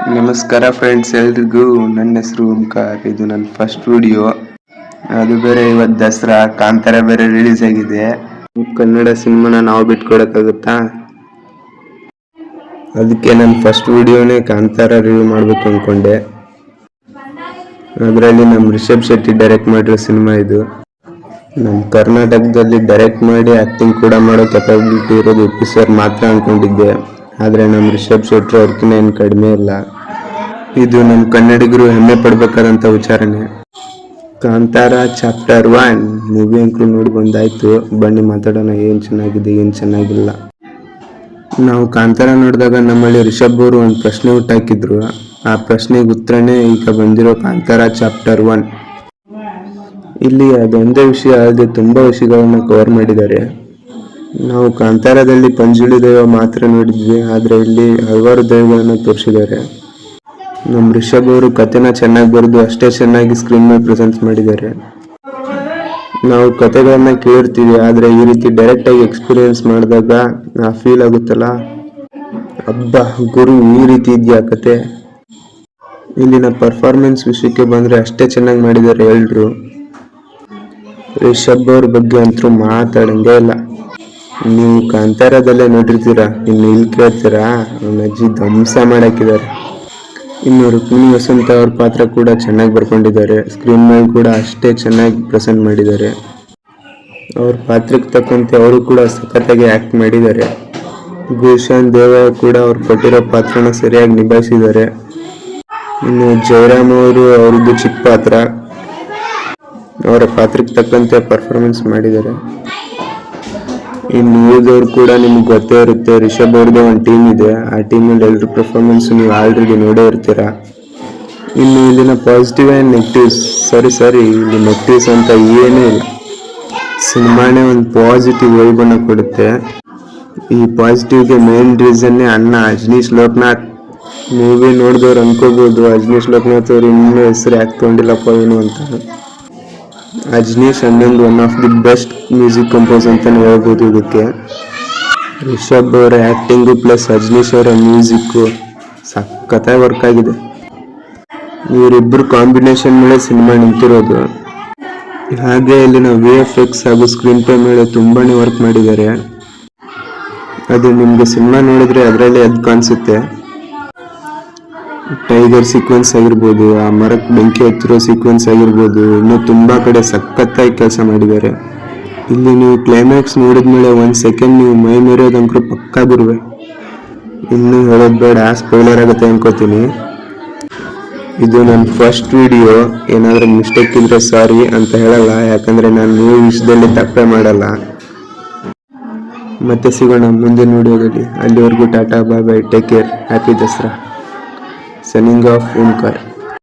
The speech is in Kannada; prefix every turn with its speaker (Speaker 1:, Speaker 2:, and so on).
Speaker 1: ನಮಸ್ಕಾರ ಫ್ರೆಂಡ್ಸ್, ಎಲ್ರಿಗೂ ನನ್ನ ಹೆಸರು ಓಂಕಾರ್. ಇದು ನನ್ನ ಫಸ್ಟ್ ವಿಡಿಯೋ. ಅದು ಬೇರೆ ಇವತ್ತು ದಸರಾ, ಕಾಂತಾರ ಬೇರೆ ರಿಲೀಸ್ ಆಗಿದೆ. ಕನ್ನಡ ಸಿನಿಮಾನ ನಾವು ಬಿಟ್ಕೊಡಕ್ಕಾಗುತ್ತಾ? ಅದಕ್ಕೆ ನನ್ನ ಫಸ್ಟ್ ವಿಡಿಯೋನೇ ಕಾಂತಾರ ರಿವ್ಯೂ ಮಾಡ್ಬೇಕು ಅಂದ್ಕೊಂಡೆ. ಅದರಲ್ಲಿ ನಮ್ಮ ರಿಷಬ್ ಶೆಟ್ಟಿ ಡೈರೆಕ್ಟ್ ಮಾಡಿರೋ ಸಿನಿಮಾ ಇದು. ನಮ್ಮ ಕರ್ನಾಟಕದಲ್ಲಿ ಡೈರೆಕ್ಟ್ ಮಾಡಿ ಆ್ಯಕ್ಟಿಂಗ್ ಕೂಡ ಮಾಡೋ ಕೆಪಾಬಿಲಿಟಿ ಇರೋದು ಉಪ್ಪಿ ಸರ್ ಮಾತ್ರ ಅಂದ್ಕೊಂಡಿದ್ದೆ. ಆದರೆ ನಮ್ಮ ರಿಷಬ್ ಶೆಟ್ಟಿ ಅವ್ರಿಗಿನ್ನ ಏನು ಕಡಿಮೆ ಇಲ್ಲ. ಇದು ನಮ್ಮ ಕನ್ನಡಿಗರು ಹೆಮ್ಮೆ ಪಡಬೇಕಾದಂಥ ವಿಚಾರನೆ. ಕಾಂತಾರ ಚಾಪ್ಟರ್ 1 ಮೂವಿ ಅಂಕಲು ನೋಡಿ ಬಂದಾಯಿತು. ಬನ್ನಿ ಮಾತಾಡೋಣ, ಏನು ಚೆನ್ನಾಗಿದೆ ಏನು ಚೆನ್ನಾಗಿಲ್ಲ. ನಾವು ಕಾಂತಾರ ನೋಡಿದಾಗ ನಮ್ಮಲ್ಲಿ ರಿಷಬ್ ಅವರು ಒಂದು ಪ್ರಶ್ನೆ ಹುಟ್ಟಾಕಿದ್ರು. ಆ ಪ್ರಶ್ನೆಗೆ ಉತ್ತರನೇ ಈಗ ಬಂದಿರೋ ಕಾಂತಾರ ಚಾಪ್ಟರ್ 1. ಇಲ್ಲಿ ಅದೊಂದೇ ವಿಷಯ ಅಲ್ಲದೆ ತುಂಬ ವಿಷಯಗಳನ್ನು ಕವರ್ ಮಾಡಿದ್ದಾರೆ. ನಾವು ಕಾಂತಾರದಲ್ಲಿ ಪಂಜುಳಿ ದೈವ ಮಾತ್ರ ನೋಡಿದ್ವಿ, ಆದರೆ ಇಲ್ಲಿ ಹಲವಾರು ದೈವಗಳನ್ನು ತೋರಿಸಿದ್ದಾರೆ. ನಮ್ಮ ರಿಷಬ್ ಅವರು ಕಥೆನ ಚೆನ್ನಾಗಿ ಬರೆದು ಅಷ್ಟೇ ಚೆನ್ನಾಗಿ ಸ್ಕ್ರೀನ್ ಮೇಲೆ ಪ್ರೆಸೆನ್ಸ್ ಮಾಡಿದ್ದಾರೆ. ನಾವು ಕಥೆಗಳನ್ನ ಕೇಳಿರ್ತೀವಿ, ಆದರೆ ಈ ರೀತಿ ಡೈರೆಕ್ಟಾಗಿ ಎಕ್ಸ್ಪೀರಿಯನ್ಸ್ ಮಾಡಿದಾಗ ಆ ಫೀಲ್ ಆಗುತ್ತಲ್ಲ, ಅಬ್ಬಾ ಗುರು ಈ ರೀತಿ ಇದೆಯಾ ಕತೆ. ಇಲ್ಲಿನ ಪರ್ಫಾರ್ಮೆನ್ಸ್ ವಿಷಯಕ್ಕೆ ಬಂದರೆ ಅಷ್ಟೇ ಚೆನ್ನಾಗಿ ಮಾಡಿದ್ದಾರೆ ಎಲ್ರು. ರಿಷಬ್ ಅವ್ರ ಬಗ್ಗೆ ಅಂತೂ ಮಾತಾಡಂಗೆ ಇಲ್ಲ. ನೀವು ಕಾಂತಾರದಲ್ಲೇ ನೋಡಿರ್ತೀರಾ, ಇನ್ನು ಇಲ್ಲಿ ಕೇಳ್ತೀರಾ, ಅವನ ಅಜ್ಜಿ ಧ್ವಂಸ ಮಾಡಾಕಿದ್ದಾರೆ. ಇನ್ನು ರುಕ್ಮಿಣಿ ವಸಂತ ಅವ್ರ ಪಾತ್ರ ಕೂಡ ಚೆನ್ನಾಗಿ ಬರ್ಕೊಂಡಿದ್ದಾರೆ. ಸ್ಕ್ರೀನ್ ಮೇಲೆ ಕೂಡ ಅಷ್ಟೇ ಚೆನ್ನಾಗಿ ಪ್ರೆಸೆಂಟ್ ಮಾಡಿದ್ದಾರೆ. ಅವ್ರ ಪಾತ್ರಕ್ಕೆ ತಕ್ಕಂತೆ ಅವರು ಕೂಡ ಸಖತ್ತಾಗಿ ಆ್ಯಕ್ಟ್ ಮಾಡಿದ್ದಾರೆ. ಗುಲ್ಶಾನ್ ದೇವ ಕೂಡ ಅವ್ರು ಕೊಟ್ಟಿರೋ ಪಾತ್ರನ ಸರಿಯಾಗಿ ನಿಭಾಯಿಸಿದ್ದಾರೆ. ಇನ್ನು ಜಯರಾಮ್ ಅವರು ಅವ್ರದ್ದು ಚಿಕ್ಕ ಪಾತ್ರ, ಅವರ ಪಾತ್ರಕ್ಕೆ ತಕ್ಕಂತೆ ಪರ್ಫಾರ್ಮೆನ್ಸ್ ಮಾಡಿದ್ದಾರೆ. ಇನ್ನು ಉಳಿದವ್ರು ಕೂಡ ನಿಮ್ಗೆ ಗೊತ್ತೇ ಇರುತ್ತೆ. ರಿಷಬ್ ಅವ್ರದ್ದು ಒಂದು ಟೀಮ್ ಇದೆ, ಆ ಟೀಮಲ್ಲಿ ಎಲ್ಲರ ಪರ್ಫಾರ್ಮೆನ್ಸ್ ನೀವು ಆಲ್ರೆಡಿ ನೋಡೇ ಇರ್ತೀರ. ಇನ್ನು ಇಲ್ಲಿನ ಪಾಸಿಟಿವ್ ಆ್ಯಂಡ್ ನೆಗೆಟಿವ್ಸ್, ಸರಿ ಇಲ್ಲಿ ನೆಗೆಟಿವ್ಸ್ ಅಂತ ಏನೂ ಇಲ್ಲ. ಸಿನಿಮಾನೇ ಒಂದು ಪಾಸಿಟಿವ್ ವೈಬನ್ನು ಕೊಡುತ್ತೆ. ಈ ಪಾಸಿಟಿವ್ಗೆ ಮೇನ್ ರೀಸನ್ನೇ ಅಣ್ಣ ಅಜನೀಶ್ ಲೋಕನಾಥ್. ಮೂವಿ ನೋಡಿದವ್ರು ಅನ್ಕೋಬೋದು ಅಜನೀಶ್ ಲೋಕನಾಥ್ ಅವ್ರು ಇನ್ನೂ ಹೆಸರು ಯಾಕೆ ತೊಗೊಂಡಿಲ್ಲಪ್ಪ ಏನು ಅಂತ. ಅಜನೀಶ್ ಅನ್ನೊಂದು one of the best music compose ಅಂತಲೇ ಹೇಳ್ಬೋದು. ಇದಕ್ಕೆ ರಿಷಬ್ ಅವರ ಆ್ಯಕ್ಟಿಂಗು ಪ್ಲಸ್ ಅಜನೀಶ್ ಅವರ ಮ್ಯೂಸಿಕ್ಕು ಸಖತ್ತಾಗಿ ವರ್ಕ್ ಆಗಿದೆ. ಇವರಿಬ್ಬರು ಕಾಂಬಿನೇಷನ್ ಮೇಲೆ ಸಿನಿಮಾ ನಿಂತಿರೋದು. ಹಾಗೆ ಇಲ್ಲಿನ VFX ಹಾಗೂ ಸ್ಕ್ರೀನ್ ಪ್ಲೇ ಮೇಲೆ ತುಂಬಾ ವರ್ಕ್ ಮಾಡಿದ್ದಾರೆ. ಅದು ನಿಮಗೆ ಸಿನಿಮಾ ನೋಡಿದ್ರೆ ಅದರಲ್ಲೇ ಎದ್ದು ಕಾಣಿಸುತ್ತೆ. ಟೈಗರ್ ಸೀಕ್ವೆನ್ಸ್ ಆಗಿರ್ಬೋದು, ಆ ಮರಕ್ಕೆ ಬೆಂಕಿ ಹತ್ತಿರೋ ಸೀಕ್ವೆನ್ಸ್ ಆಗಿರ್ಬೋದು, ಇನ್ನೂ ತುಂಬ ಕಡೆ ಸಖತ್ತಾಗಿ ಕೆಲಸ ಮಾಡಿದ್ದಾರೆ. ಇಲ್ಲಿ ನೀವು ಕ್ಲೈಮ್ಯಾಕ್ಸ್ ನೋಡಿದ್ಮೇಲೆ 1 ಸೆಕೆಂಡ್ ನೀವು ಮೈ ಮೇರೋದಂಕರು ಪಕ್ಕಾ ಗುರುವೆ. ಇನ್ನೂ ಹೇಳೋದು ಬೇಡ, ಸ್ಪಾಯ್ಲರ್ ಆಗುತ್ತೆ ಅನ್ಕೋತೀನಿ. ಇದು ನನ್ನ ಫಸ್ಟ್ ವಿಡಿಯೋ. ಏನಾದರೂ ಮಿಸ್ಟೇಕ್ ಇದ್ರೆ ಸಾರಿ ಅಂತ ಹೇಳಲ್ಲ, ಯಾಕಂದರೆ ನಾನು ಮೂವಿ ವಿಷಯದಲ್ಲಿ ತಪ್ಪೇ ಮಾಡಲ್ಲ. ಮತ್ತೆ ಸಿಗೋಣ ಮುಂದಿನ ವಿಡಿಯೋದಲ್ಲಿ. ಅಲ್ಲಿವರೆಗೂ tata, bye bye, take care, happy Dasara. Signing off, Omkar.